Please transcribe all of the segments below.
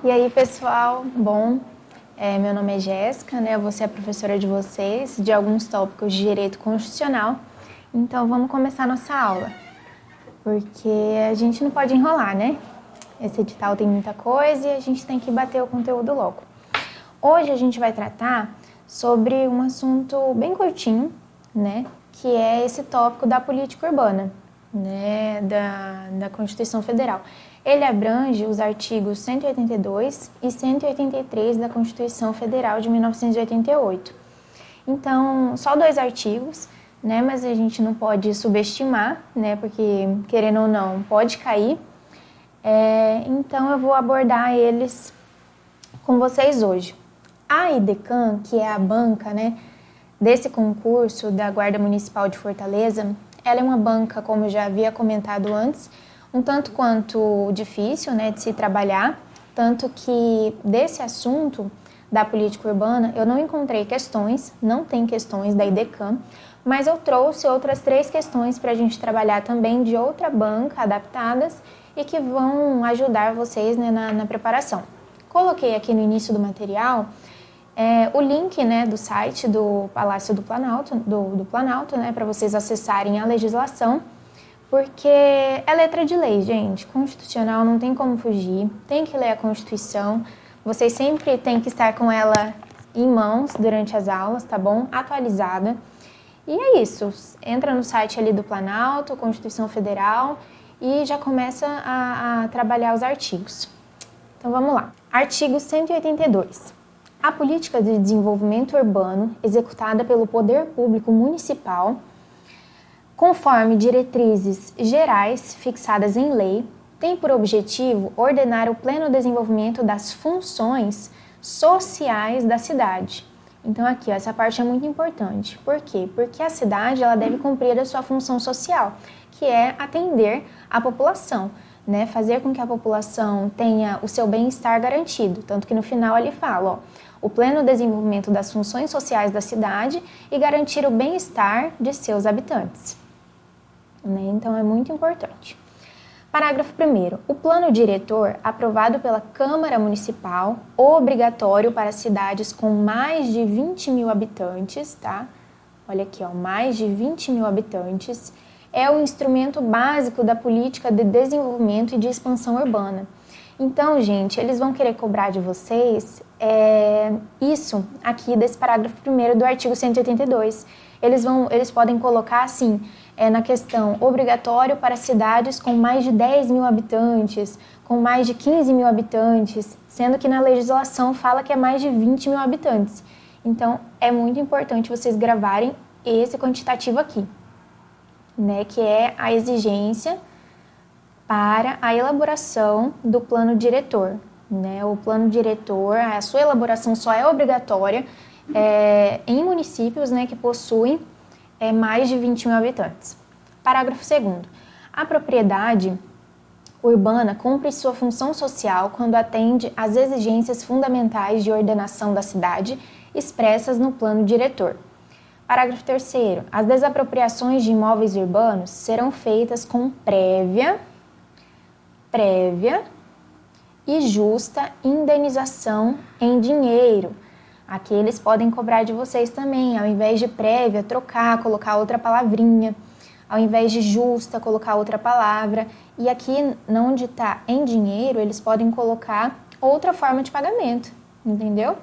E aí, pessoal? Bom, meu nome é Jéssica, né? Eu vou ser a professora de vocês de alguns tópicos de direito constitucional. Então, vamos começar nossa aula, porque a gente não pode enrolar, né? Esse edital tem muita coisa e a gente tem que bater o conteúdo logo. Hoje a gente vai tratar sobre um assunto bem curtinho, né? Que é esse tópico da política urbana, né? Da Constituição Federal. Ele abrange os artigos 182 e 183 da Constituição Federal de 1988. Então, só 2 artigos, né? Mas a gente não pode subestimar, né? Porque, querendo ou não, pode cair. Então, eu vou abordar eles com vocês hoje. A IDECAM, que é a banca, né, desse concurso da Guarda Municipal de Fortaleza, ela é uma banca, como eu já havia comentado antes, um tanto quanto difícil, né, de se trabalhar, tanto que desse assunto da política urbana eu não encontrei questões, não tem questões da IDECAM, mas eu trouxe outras 3 questões para a gente trabalhar também de outra banca, adaptadas, e que vão ajudar vocês, né, na preparação. Coloquei aqui no início do material o link, né, do site do Palácio do Planalto, do Planalto, né, para vocês acessarem a legislação, porque é letra de lei, gente. Constitucional não tem como fugir, tem que ler a Constituição, vocês sempre têm que estar com ela em mãos durante as aulas, tá bom? Atualizada. E é isso, entra no site ali do Planalto, Constituição Federal, e já começa a trabalhar os artigos. Então vamos lá. Artigo 182. A política de desenvolvimento urbano executada pelo poder público municipal, conforme diretrizes gerais fixadas em lei, tem por objetivo ordenar o pleno desenvolvimento das funções sociais da cidade. Então aqui, essa parte é muito importante. Por quê? Porque a cidade ela deve cumprir a sua função social, que é atender a população, né? Fazer com que a população tenha o seu bem-estar garantido. Tanto que no final ele fala, ó, o pleno desenvolvimento das funções sociais da cidade e garantir o bem-estar de seus habitantes. Né? Então é muito importante. Parágrafo 1º. O plano diretor, aprovado pela Câmara Municipal, obrigatório para cidades com mais de 20 mil habitantes, tá? Olha aqui, ó, mais de 20 mil habitantes, é o instrumento básico da política de desenvolvimento e de expansão urbana. Então, gente, eles vão querer cobrar de vocês isso aqui desse parágrafo 1º do artigo 182. Eles podem colocar assim, na questão obrigatório para cidades com mais de 10 mil habitantes, com mais de 15 mil habitantes, sendo que na legislação fala que é mais de 20 mil habitantes. Então, é muito importante vocês gravarem esse quantitativo aqui, né, que é a exigência para a elaboração do plano diretor. Né? O plano diretor, a sua elaboração só é obrigatória em municípios, né, que possuem mais de 20 mil habitantes. Parágrafo 2º. A propriedade urbana cumpre sua função social quando atende às exigências fundamentais de ordenação da cidade expressas no plano diretor. Parágrafo 3º. As desapropriações de imóveis urbanos serão feitas com prévia e justa indenização em dinheiro. Aqui eles podem cobrar de vocês também, ao invés de prévia, trocar, colocar outra palavrinha, ao invés de justa, colocar outra palavra. E aqui, onde está em dinheiro, eles podem colocar outra forma de pagamento, entendeu?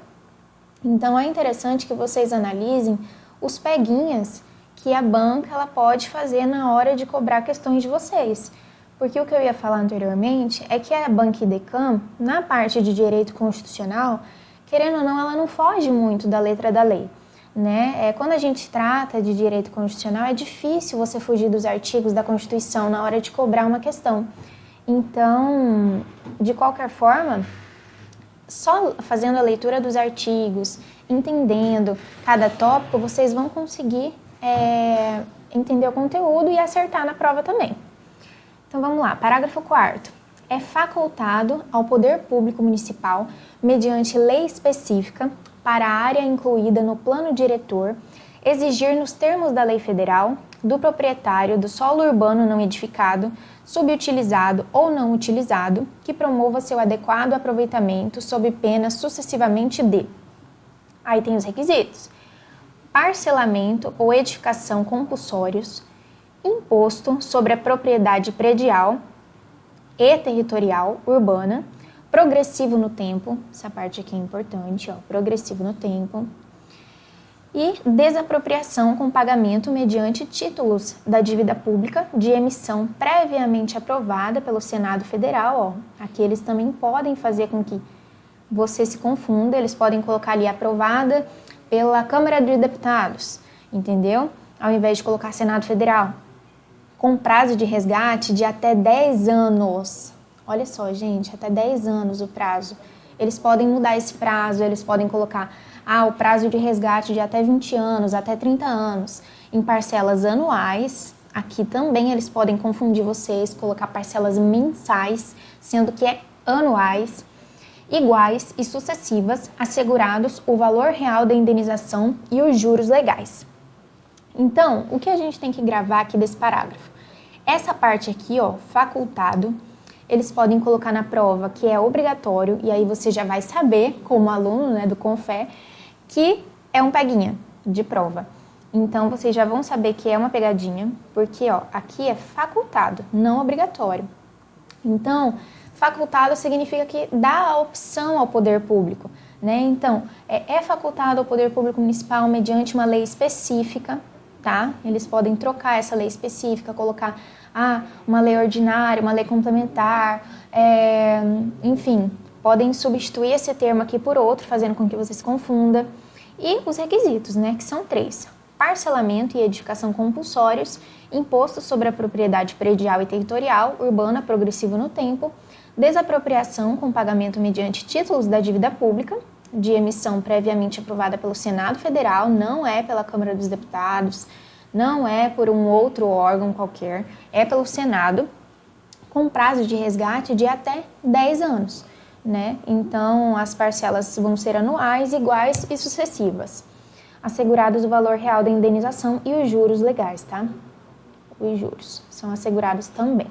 Então é interessante que vocês analisem os peguinhas que a banca ela pode fazer na hora de cobrar questões de vocês. Porque o que eu ia falar anteriormente é que a banca IDECAM, na parte de direito constitucional, querendo ou não, ela não foge muito da letra da lei. Né? Quando a gente trata de direito constitucional, é difícil você fugir dos artigos da Constituição na hora de cobrar uma questão. Então, de qualquer forma, só fazendo a leitura dos artigos, entendendo cada tópico, vocês vão conseguir entender o conteúdo e acertar na prova também. Então vamos lá, parágrafo 4º. É facultado ao poder público municipal, mediante lei específica, para a área incluída no plano diretor, exigir nos termos da lei federal do proprietário do solo urbano não edificado, subutilizado ou não utilizado, que promova seu adequado aproveitamento sob pena sucessivamente de. Aí tem os requisitos: parcelamento ou edificação compulsórios, imposto sobre a propriedade predial e territorial urbana, progressivo no tempo, essa parte aqui é importante, ó, progressivo no tempo, e desapropriação com pagamento mediante títulos da dívida pública de emissão previamente aprovada pelo Senado Federal. Ó. Aqui eles também podem fazer com que você se confunda, eles podem colocar ali aprovada pela Câmara de Deputados, entendeu? Ao invés de colocar Senado Federal, com prazo de resgate de até 10 anos. Olha só, gente, até 10 anos o prazo. Eles podem mudar esse prazo, eles podem colocar o prazo de resgate de até 20 anos, até 30 anos, em parcelas anuais. Aqui também eles podem confundir vocês, colocar parcelas mensais, sendo que é anuais, iguais e sucessivas, assegurados o valor real da indenização e os juros legais. Então, o que a gente tem que gravar aqui desse parágrafo? Essa parte aqui, ó, facultado, eles podem colocar na prova que é obrigatório, e aí você já vai saber, como aluno, né, do Confé, que é um peguinha de prova. Então, vocês já vão saber que é uma pegadinha, porque, ó, aqui é facultado, não obrigatório. Então, facultado significa que dá a opção ao poder público, né? Então, é facultado ao poder público municipal mediante uma lei específica, tá? Eles podem trocar essa lei específica, colocar uma lei ordinária, uma lei complementar, enfim, podem substituir esse termo aqui por outro, fazendo com que você se confunda. E os requisitos, né, que são 3. Parcelamento e edificação compulsórios, imposto sobre a propriedade predial e territorial, urbana, progressivo no tempo, desapropriação com pagamento mediante títulos da dívida pública, de emissão previamente aprovada pelo Senado Federal, não é pela Câmara dos Deputados, não é por um outro órgão qualquer, é pelo Senado, com prazo de resgate de até 10 anos, né? Então, as parcelas vão ser anuais, iguais e sucessivas, assegurados o valor real da indenização e os juros legais, tá? Os juros são assegurados também.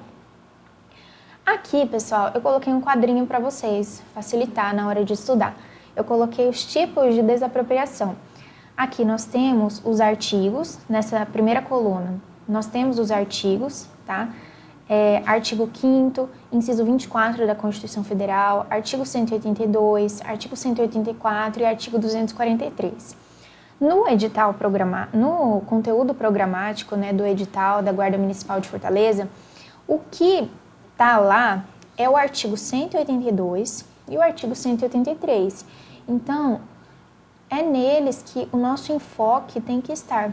Aqui, pessoal, eu coloquei um quadrinho para vocês facilitar na hora de estudar. Eu coloquei os tipos de desapropriação. Aqui nós temos os artigos, nessa primeira coluna, nós temos os artigos, tá? Artigo 5º, inciso 24 da Constituição Federal, artigo 182, artigo 184 e artigo 243. No edital no conteúdo programático, né, do edital da Guarda Municipal de Fortaleza, o que tá lá é o artigo 182 e o artigo 183. Então, é neles que o nosso enfoque tem que estar,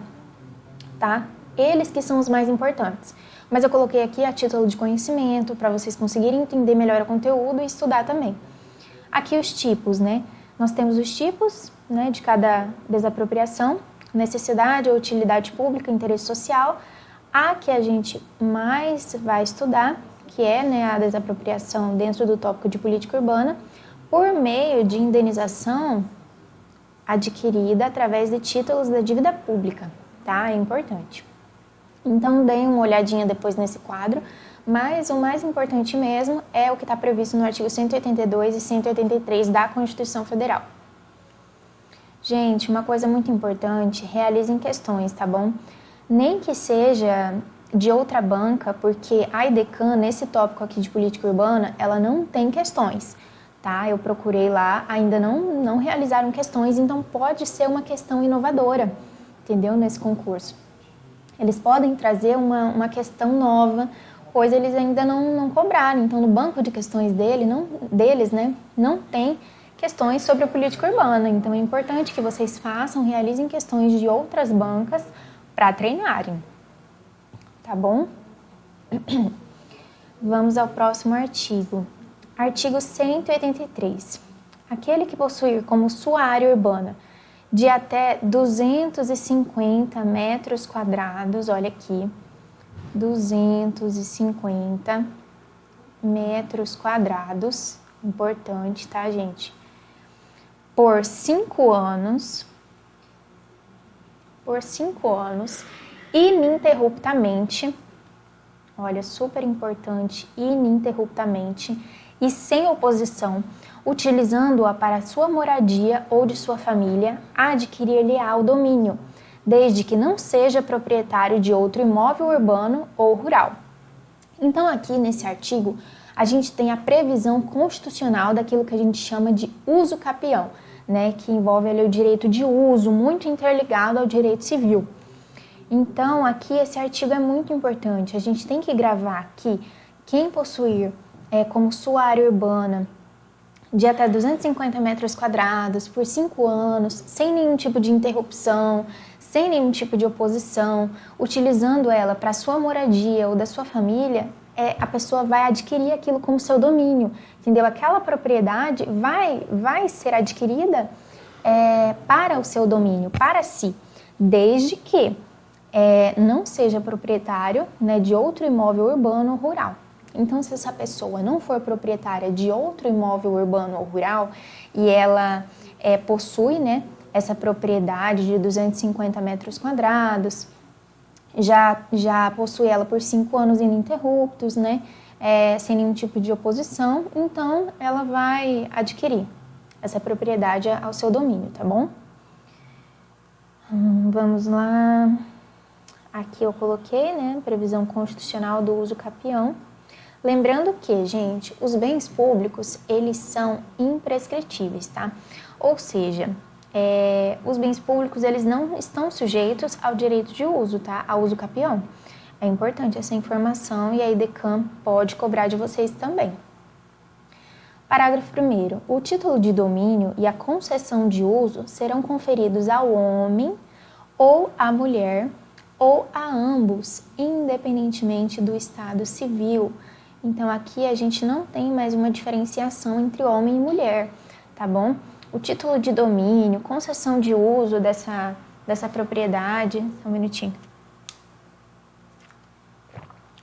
tá? Eles que são os mais importantes. Mas eu coloquei aqui a título de conhecimento, para vocês conseguirem entender melhor o conteúdo e estudar também. Aqui os tipos, né? Nós temos os tipos, né, de cada desapropriação: necessidade ou utilidade pública, interesse social. A que a gente mais vai estudar, que é, né, a desapropriação dentro do tópico de política urbana, por meio de indenização adquirida através de títulos da dívida pública, tá? É importante. Então, deem uma olhadinha depois nesse quadro, mas o mais importante mesmo é o que está previsto no artigo 182 e 183 da Constituição Federal. Gente, uma coisa muito importante: realizem questões, tá bom? Nem que seja de outra banca, porque a EDECAN, nesse tópico aqui de política urbana, ela não tem questões, tá? Eu procurei lá, ainda não realizaram questões, então pode ser uma questão inovadora, entendeu? Nesse concurso. Eles podem trazer uma questão nova, pois eles ainda não cobraram. Então, no banco de questões deles, né, não tem questões sobre a política urbana. Então, é importante que vocês realizem questões de outras bancas para treinarem. Tá bom? Vamos ao próximo artigo. Artigo 183. Aquele que possuir como sua área urbana de até 250 metros quadrados, olha aqui, 250 metros quadrados, importante, tá, gente? Por 5 anos, ininterruptamente, olha, super importante, ininterruptamente e sem oposição, utilizando-a para sua moradia ou de sua família, adquirir-lhe-á o domínio, desde que não seja proprietário de outro imóvel urbano ou rural. Então, aqui nesse artigo, a gente tem a previsão constitucional daquilo que a gente chama de uso capião, né, que envolve ali o direito de uso, muito interligado ao direito civil. Então, aqui esse artigo é muito importante. A gente tem que gravar que quem possuir como sua área urbana de até 250 metros quadrados por 5 anos, sem nenhum tipo de interrupção, sem nenhum tipo de oposição, utilizando ela para sua moradia ou da sua família, a pessoa vai adquirir aquilo como seu domínio, entendeu? Aquela propriedade vai ser adquirida para o seu domínio, para si, desde que não seja proprietário, né, de outro imóvel urbano ou rural. Então, se essa pessoa não for proprietária de outro imóvel urbano ou rural e ela possui, né, essa propriedade de 250 metros quadrados, já possui ela por 5 anos ininterruptos, né, sem nenhum tipo de oposição, então ela vai adquirir essa propriedade ao seu domínio, tá bom? Vamos lá. Aqui eu coloquei, né, previsão constitucional do uso capião. Lembrando que, gente, os bens públicos, eles são imprescritíveis, tá? Ou seja, os bens públicos, eles não estão sujeitos ao direito de uso, tá? Ao uso capião. É importante essa informação e a IDECAM pode cobrar de vocês também. Parágrafo 1º. O título de domínio e a concessão de uso serão conferidos ao homem ou à mulher ou a ambos, independentemente do estado civil. Então, aqui a gente não tem mais uma diferenciação entre homem e mulher, tá bom? O título de domínio, concessão de uso dessa propriedade, só um minutinho,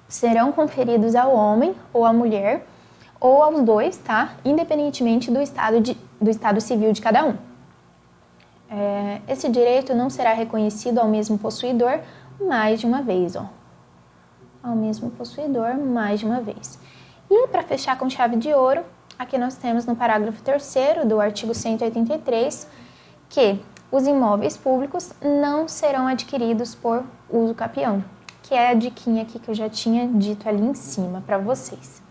serão conferidos ao homem ou à mulher, ou aos dois, tá? Independentemente do estado civil de cada um. Esse direito não será reconhecido ao mesmo possuidor mais de uma vez, ó. Ao mesmo possuidor mais de uma vez. E para fechar com chave de ouro, aqui nós temos no parágrafo 3º do artigo 183 que os imóveis públicos não serão adquiridos por uso capião, que é a diquinha aqui que eu já tinha dito ali em cima para vocês.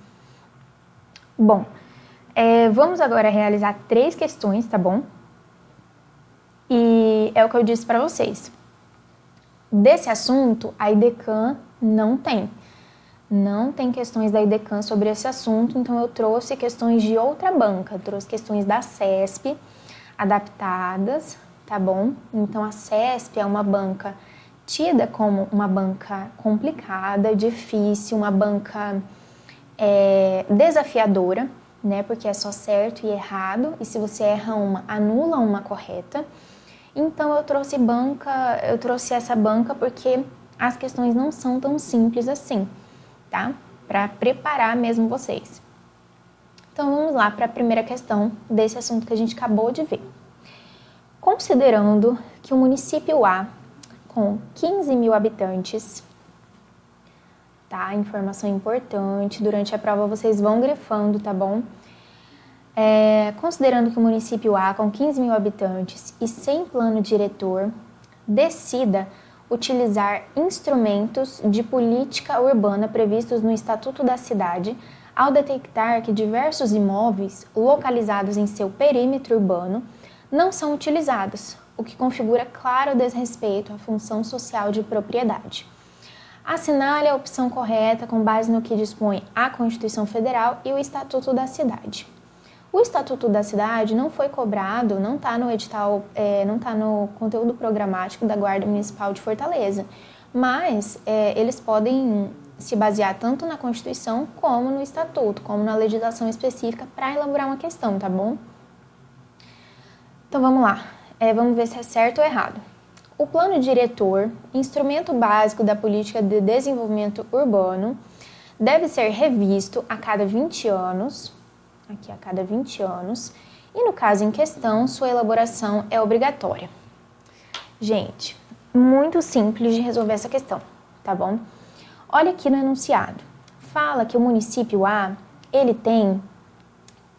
Bom, vamos agora realizar 3 questões, tá bom? E é o que eu disse para vocês. Desse assunto, a IDECAM não tem questões da IDECAM sobre esse assunto, então eu trouxe questões de outra banca, trouxe questões da CESP, adaptadas, tá bom? Então a CESP é uma banca tida como uma banca complicada, difícil, uma banca desafiadora, né? Porque é só certo e errado, e se você erra uma, anula uma correta. Então eu trouxe essa banca porque as questões não são tão simples assim, tá? Para preparar mesmo vocês. Então vamos lá para a primeira questão desse assunto que a gente acabou de ver. Considerando que o município A, com 15 mil habitantes, tá? Informação importante, durante a prova vocês vão grifando, tá bom? Considerando que o município A, com 15 mil habitantes e sem plano diretor, decida utilizar instrumentos de política urbana previstos no Estatuto da Cidade, ao detectar que diversos imóveis localizados em seu perímetro urbano não são utilizados, o que configura claro desrespeito à função social de propriedade. Assinale a opção correta com base no que dispõe a Constituição Federal e o Estatuto da Cidade. O Estatuto da Cidade não foi cobrado, não está no edital, não está no conteúdo programático da Guarda Municipal de Fortaleza, mas eles podem se basear tanto na Constituição como no Estatuto, como na legislação específica para elaborar uma questão, tá bom? Então vamos lá, vamos ver se é certo ou errado. O plano diretor, instrumento básico da política de desenvolvimento urbano, deve ser revisto a cada 20 anos, aqui a cada 20 anos, e no caso em questão, sua elaboração é obrigatória. Gente, muito simples de resolver essa questão, tá bom? Olha aqui no enunciado. Fala que o município A, ele tem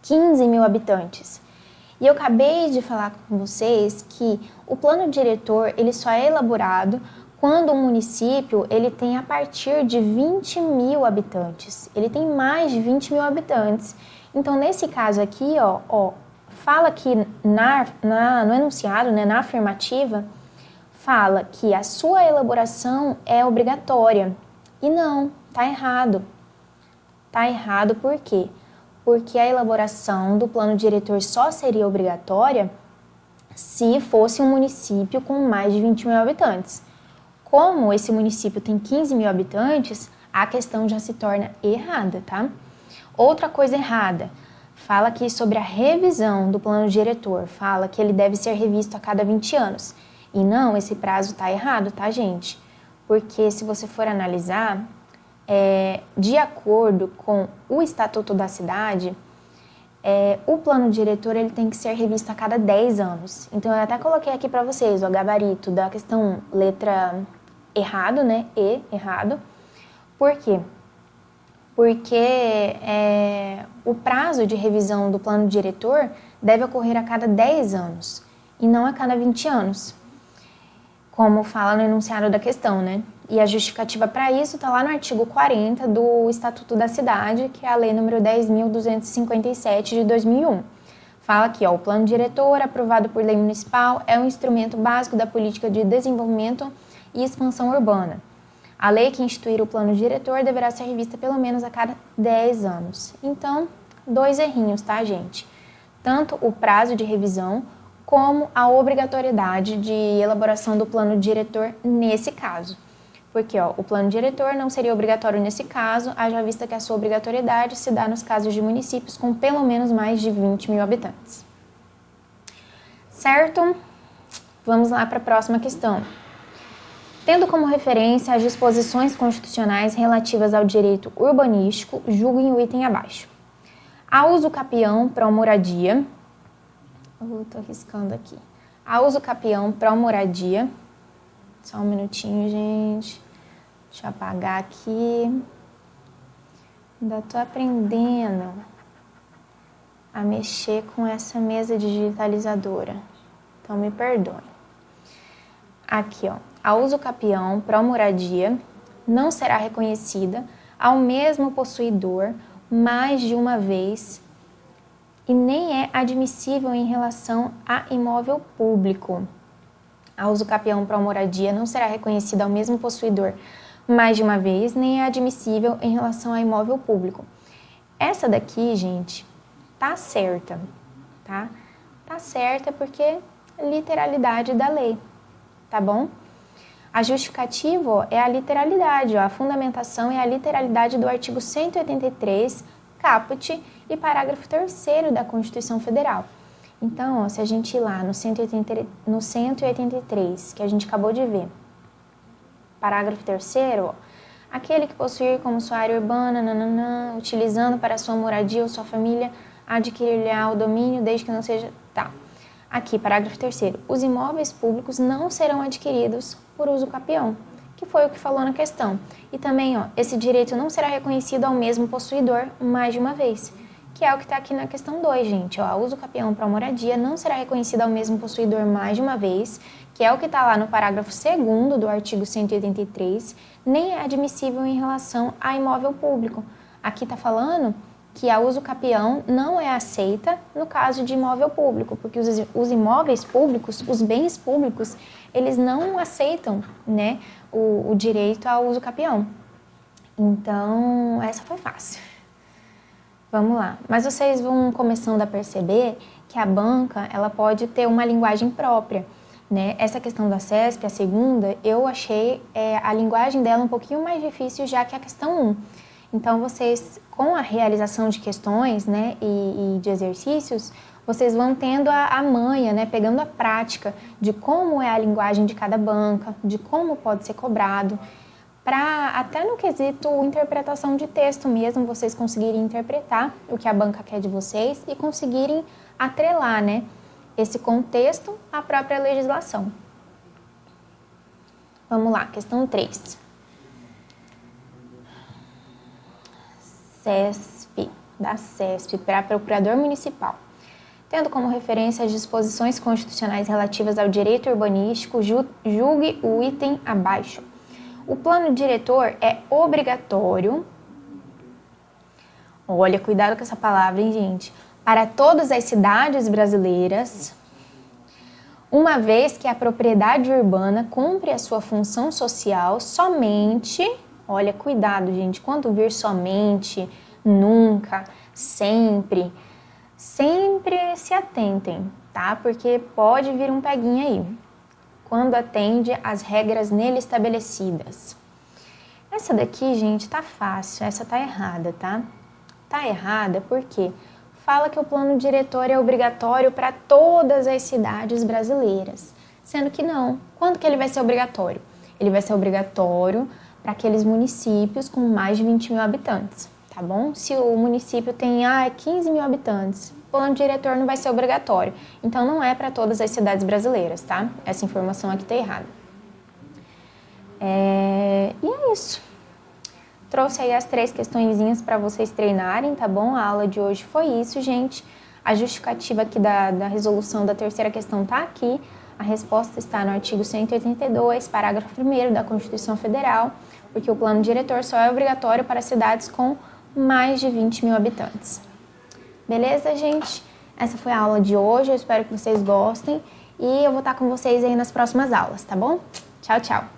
15 mil habitantes. E eu acabei de falar com vocês que o plano diretor, ele só é elaborado quando o município, ele tem a partir de 20 mil habitantes. Ele tem mais de 20 mil habitantes. Então, nesse caso aqui, fala que no enunciado, né, na afirmativa, fala que a sua elaboração é obrigatória. E não, tá errado. Tá errado por quê? Porque a elaboração do plano diretor só seria obrigatória se fosse um município com mais de 20 mil habitantes. Como esse município tem 15 mil habitantes, a questão já se torna errada, tá? Outra coisa errada, fala aqui sobre a revisão do plano diretor, fala que ele deve ser revisto a cada 20 anos. E não, esse prazo tá errado, tá, gente? Porque se você for analisar, de acordo com o Estatuto da Cidade, o plano diretor ele tem que ser revisto a cada 10 anos. Então, eu até coloquei aqui para vocês o gabarito da questão letra errado, né? E, errado. Por quê? Porque o prazo de revisão do plano diretor deve ocorrer a cada 10 anos e não a cada 20 anos, como fala no enunciado da questão, né? E a justificativa para isso está lá no artigo 40 do Estatuto da Cidade, que é a Lei nº 10.257 de 2001. Fala aqui, o plano diretor aprovado por lei municipal é um instrumento básico da política de desenvolvimento e expansão urbana. A lei que instituir o plano diretor deverá ser revista pelo menos a cada 10 anos. Então, 2 errinhos, tá, gente? Tanto o prazo de revisão como a obrigatoriedade de elaboração do plano diretor nesse caso. Porque o plano diretor não seria obrigatório nesse caso, haja vista que a sua obrigatoriedade se dá nos casos de municípios com pelo menos mais de 20 mil habitantes. Certo? Vamos lá para a próxima questão. Tendo como referência as disposições constitucionais relativas ao direito urbanístico, julguem o item abaixo. A uso capião pró-moradia. Estou riscando aqui. A uso capião pró-moradia. Só um minutinho, gente. Deixa eu apagar aqui. Ainda estou aprendendo a mexer com essa mesa digitalizadora. Então, me perdoe. Aqui, a uso capião pró-moradia não será reconhecida ao mesmo possuidor mais de uma vez e nem é admissível em relação a imóvel público. A uso capião pró-moradia não será reconhecida ao mesmo possuidor mais de uma vez, nem é admissível em relação a imóvel público. Essa daqui, gente, tá certa, tá? Tá certa porque é literalidade da lei, tá bom? A justificativa é a literalidade, a fundamentação é a literalidade do artigo 183, caput e parágrafo 3º da Constituição Federal. Então, se a gente ir lá no 183, que a gente acabou de ver, parágrafo 3º, aquele que possuir como sua área urbana, utilizando para sua moradia ou sua família, adquirir-lhe-á o domínio, desde que não seja... Tá. Aqui, parágrafo 3º, os imóveis públicos não serão adquiridos por uso capião, que foi o que falou na questão. E também, esse direito não será reconhecido ao mesmo possuidor mais de uma vez, que é o que está aqui na questão 2, gente. A uso capião para moradia não será reconhecido ao mesmo possuidor mais de uma vez, que é o que está lá no parágrafo 2º do artigo 183, nem é admissível em relação a imóvel público. Aqui está falando que a uso capião não é aceita no caso de imóvel público, porque os imóveis públicos, os bens públicos, eles não aceitam, né, o direito ao uso capião. Então, essa foi fácil. Vamos lá. Mas vocês vão começando a perceber que a banca, ela pode ter uma linguagem própria, né? Essa questão da CESP, a segunda, eu achei a linguagem dela um pouquinho mais difícil já que a questão 1. Então, vocês, com a realização de questões, né, e de exercícios, vocês vão tendo a manha, né, pegando a prática de como é a linguagem de cada banca, de como pode ser cobrado, para até no quesito interpretação de texto mesmo, vocês conseguirem interpretar o que a banca quer de vocês e conseguirem atrelar, né, esse contexto à própria legislação. Vamos lá, questão 3. CESP, para procurador municipal. Tendo como referência as disposições constitucionais relativas ao direito urbanístico, julgue o item abaixo. O plano diretor é obrigatório, olha, cuidado com essa palavra, hein, gente, para todas as cidades brasileiras, uma vez que a propriedade urbana cumpre a sua função social somente, olha, cuidado, gente, quando vir somente, nunca, sempre se atentem, tá? Porque pode vir um peguinho aí, quando atende às regras nele estabelecidas. Essa daqui, gente, tá fácil, essa tá errada, tá? Tá errada porque fala que o plano diretor é obrigatório para todas as cidades brasileiras, sendo que não. Quando que ele vai ser obrigatório? Ele vai ser obrigatório para aqueles municípios com mais de 20 mil habitantes, tá bom? Se o município tem 15 mil habitantes, o plano diretor não vai ser obrigatório. Então, não é para todas as cidades brasileiras, tá? Essa informação aqui tá errada. E é isso. Trouxe aí as 3 questõezinhas para vocês treinarem, tá bom? A aula de hoje foi isso, gente. A justificativa aqui da resolução da terceira questão tá aqui. A resposta está no artigo 182, parágrafo 1º da Constituição Federal, porque o plano diretor só é obrigatório para cidades com mais de 20 mil habitantes. Beleza, gente? Essa foi a aula de hoje, eu espero que vocês gostem e eu vou estar com vocês aí nas próximas aulas, tá bom? Tchau, tchau!